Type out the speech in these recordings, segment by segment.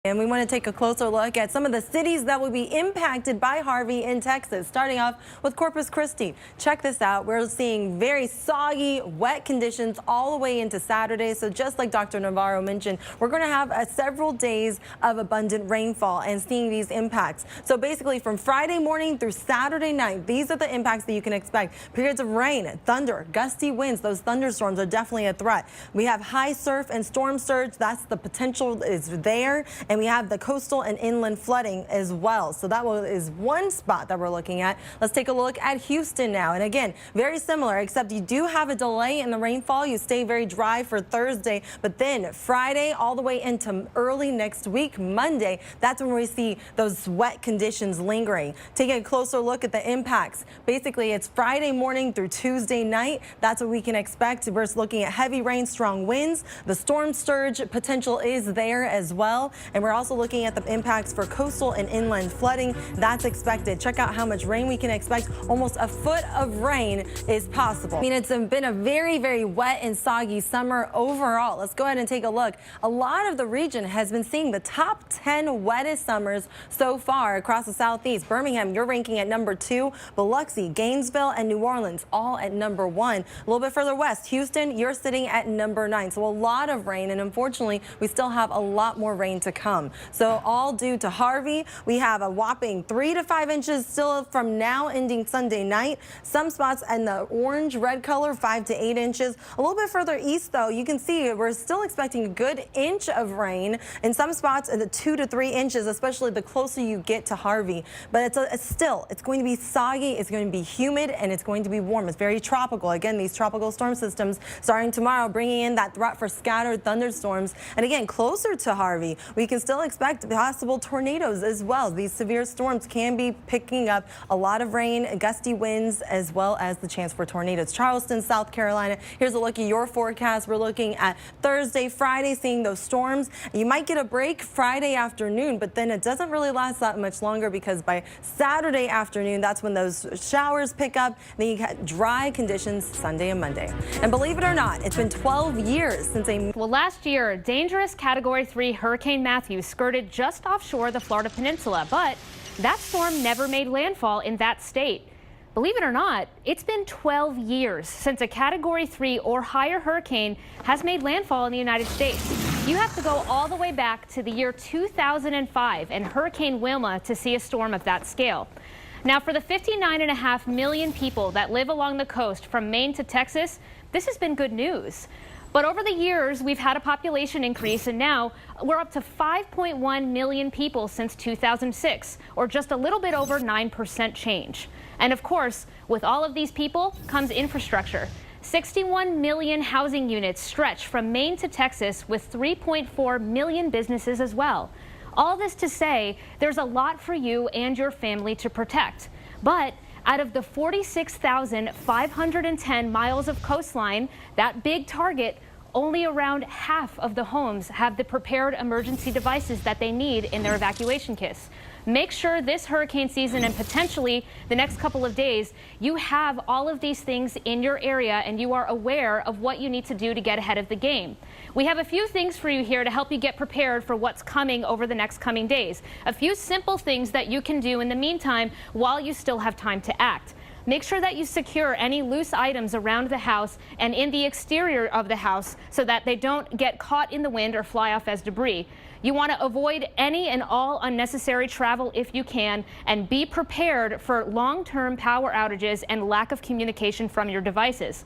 And we want to take a closer look at some of the cities that will be impacted by Harvey in Texas, starting off with Corpus Christi. Check this out. We're seeing very soggy, wet conditions all the way into Saturday. So just like Dr. Navarro mentioned, we're going to have several days of abundant rainfall and seeing these impacts. So basically from Friday morning through Saturday night, these are the impacts that you can expect. Periods of rain, thunder, gusty winds. Those thunderstorms are definitely a threat. We have high surf and storm surge. That's the potential is there. And we have the coastal and inland flooding as well. So that is one spot that we're looking at. Let's take a look at Houston now. And again, very similar, except you do have a delay in the rainfall. You stay very dry for Thursday, but then Friday all the way into early next week, Monday, that's when we see those wet conditions lingering. Taking a closer look at the impacts. Basically, it's Friday morning through Tuesday night. That's what we can expect. We're looking at heavy rain, strong winds. The storm surge potential is there as well. And we're also looking at the impacts for coastal and inland flooding. That's expected. Check out how much rain we can expect. Almost a foot of rain is possible. I mean, it's been a very, very wet and soggy summer overall. Let's go ahead and take a look. A lot of the region has been seeing the top 10 wettest summers so far across the southeast. Birmingham, you're ranking at number 2. Biloxi, Gainesville, and New Orleans all at number 1. A little bit further west, Houston, you're sitting at number 9. So a lot of rain, and unfortunately, we still have a lot more rain to come. So all due to Harvey, we have a whopping 3 to 5 inches still from now ending Sunday night. Some spots in the orange red color, 5 to 8 inches. A little bit further east, though, you can see we're still expecting a good inch of rain. In some spots, the 2 to 3 inches, especially the closer you get to Harvey. But it's going to be soggy, it's going to be humid, and it's going to be warm. It's very tropical. Again, these tropical storm systems starting tomorrow, bringing in that threat for scattered thunderstorms. And again, closer to Harvey, we can still expect possible tornadoes as well. These severe storms can be picking up a lot of rain, gusty winds, as well as the chance for tornadoes. Charleston, South Carolina. Here's a look at your forecast. We're looking at Thursday, Friday, seeing those storms. You might get a break Friday afternoon, but then it doesn't really last that much longer because by Saturday afternoon, that's when those showers pick up. Then you get dry conditions Sunday and Monday. And believe it or not, it's been 12 years since Well, last year, dangerous Category 3 Hurricane Matthew skirted just offshore the Florida Peninsula, but that storm never made landfall in that state. Believe it or not, it's been 12 years since a Category 3 or higher hurricane has made landfall in the United States. You have to go all the way back to the year 2005 and Hurricane Wilma to see a storm of that scale. Now, for the 59.5 million people that live along the coast from Maine to Texas, this has been good news. But over the years, we've had a population increase, and now we're up to 5.1 million people since 2006, or just a little bit over 9% change. And of course, with all of these people comes infrastructure. 61 million housing units stretch from Maine to Texas, with 3.4 million businesses as well. All this to say, there's a lot for you and your family to protect. But out of the 46,510 miles of coastline, that big target, only around half of the homes have the prepared emergency devices that they need in their evacuation kits. Make sure this hurricane season and potentially the next couple of days, you have all of these things in your area and you are aware of what you need to do to get ahead of the game. We have a few things for you here to help you get prepared for what's coming over the next coming days. A few simple things that you can do in the meantime while you still have time to act. Make sure that you secure any loose items around the house and in the exterior of the house so that they don't get caught in the wind or fly off as debris. You want to avoid any and all unnecessary travel if you can, and be prepared for long-term power outages and lack of communication from your devices.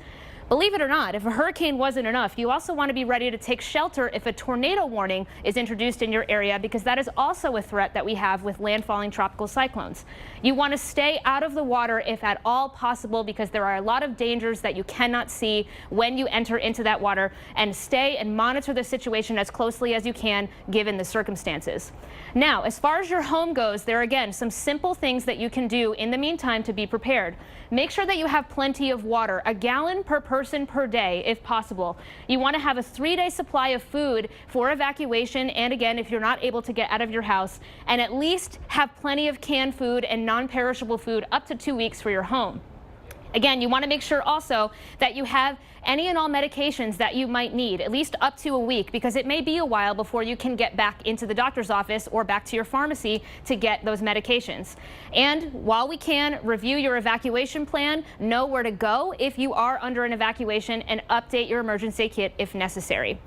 Believe it or not, if a hurricane wasn't enough, you also want to be ready to take shelter if a tornado warning is introduced in your area, because that is also a threat that we have with landfalling tropical cyclones. You want to stay out of the water if at all possible, because there are a lot of dangers that you cannot see when you enter into that water, and stay and monitor the situation as closely as you can given the circumstances. Now, as far as your home goes, there are again some simple things that you can do in the meantime to be prepared. Make sure that you have plenty of water, a gallon per person per day if possible. You want to have a 3-day supply of food for evacuation, and again, if you're not able to get out of your house, and at least have plenty of canned food and non-perishable food up to 2 weeks for your home. Again, you want to make sure also that you have any and all medications that you might need, at least up to a week, because it may be a while before you can get back into the doctor's office or back to your pharmacy to get those medications. And while we can review your evacuation plan, know where to go if you are under an evacuation, and update your emergency kit if necessary.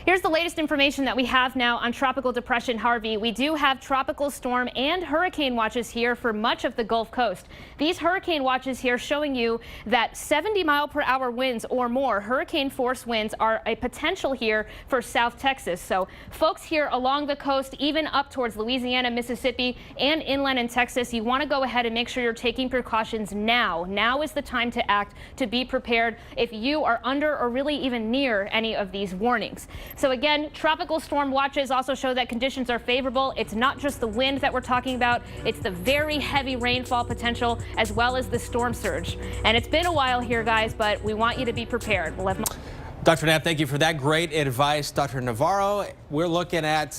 Here's the latest information that we have now on Tropical Depression Harvey. We do have tropical storm and hurricane watches here for much of the Gulf Coast. These hurricane watches here showing you that 70-mile-per-hour winds or more, hurricane force winds, are a potential here for South Texas. So folks here along the coast, even up towards Louisiana, Mississippi, and inland in Texas, you want to go ahead and make sure you're taking precautions now. Now is the time to act, to be prepared if you are under or really even near any of these warnings. So again, tropical storm watches also show that conditions are favorable. It's not just the wind that we're talking about, it's the very heavy rainfall potential as well as the storm surge. And it's been a while here, guys, but we want you to be prepared. We'll have Dr. Knapp, thank you for that great advice. Dr. Navarro, we're looking at,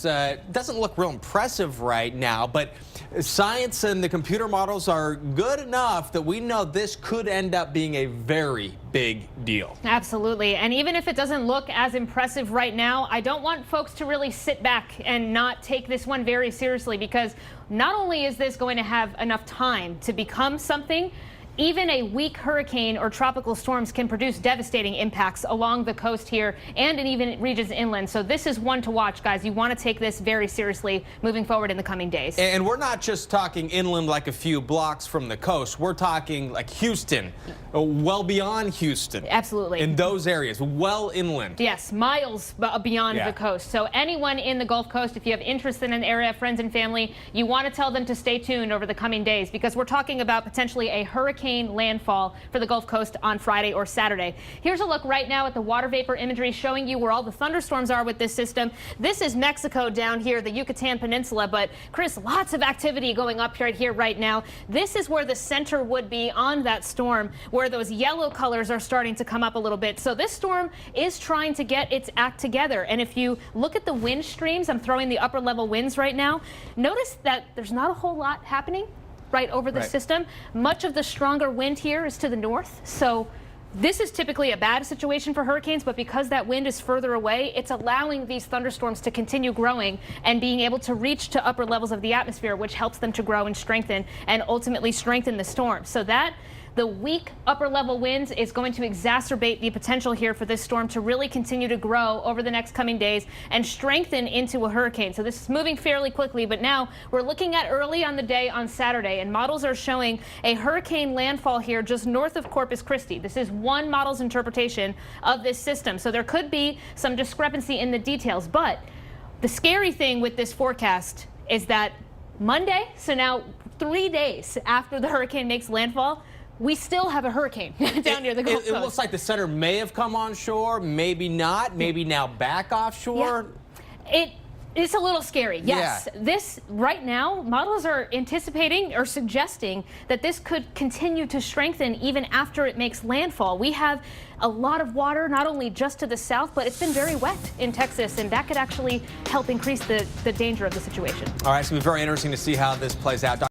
doesn't look real impressive right now, but science and the computer models are good enough that we know this could end up being a very big deal. Absolutely. And even if it doesn't look as impressive right now, I don't want folks to really sit back and not take this one very seriously, because not only is this going to have enough time to become something, even a weak hurricane or tropical storms can produce devastating impacts along the coast here and in even regions inland. So this is one to watch, guys. You want to take this very seriously moving forward in the coming days. And we're not just talking inland like a few blocks from the coast. We're talking like Houston, well beyond Houston. Absolutely. In those areas, well inland. Yes, miles beyond the coast. So anyone in the Gulf Coast, if you have interest in an area, friends and family, you want to tell them to stay tuned over the coming days, because we're talking about potentially a hurricane landfall for the Gulf Coast on Friday or Saturday. Here's a look right now at the water vapor imagery showing you where all the thunderstorms are with this system. This is Mexico down here, the Yucatan Peninsula, but Chris, lots of activity going up right here right now. This is where the center would be on that storm, where those yellow colors are starting to come up a little bit. So this storm is trying to get its act together. And if you look at the wind streams, I'm throwing the upper level winds right now, notice that there's not a whole lot happening right over the system. Much of the stronger wind here is to the north. So this is typically a bad situation for hurricanes, but because that wind is further away, it's allowing these thunderstorms to continue growing and being able to reach to upper levels of the atmosphere, which helps them to grow and strengthen and ultimately strengthen the storm. So that the weak upper level winds is going to exacerbate the potential here for this storm to really continue to grow over the next coming days and strengthen into a hurricane. So this is moving fairly quickly, but now we're looking at early on the day on Saturday, and models are showing a hurricane landfall here just north of Corpus Christi. This is one model's interpretation of this system, so there could be some discrepancy in the details. But the scary thing with this forecast is that Monday, so now 3 days after the hurricane makes landfall, we still have a hurricane down near the Gulf Coast. It looks like the center may have come on shore, maybe not, maybe now back offshore. Yeah. It's a little scary, yes. Yeah. This, right now, models are anticipating or suggesting that this could continue to strengthen even after it makes landfall. We have a lot of water, not only just to the south, but it's been very wet in Texas, and that could actually help increase the danger of the situation. All right, it's going to be very interesting to see how this plays out.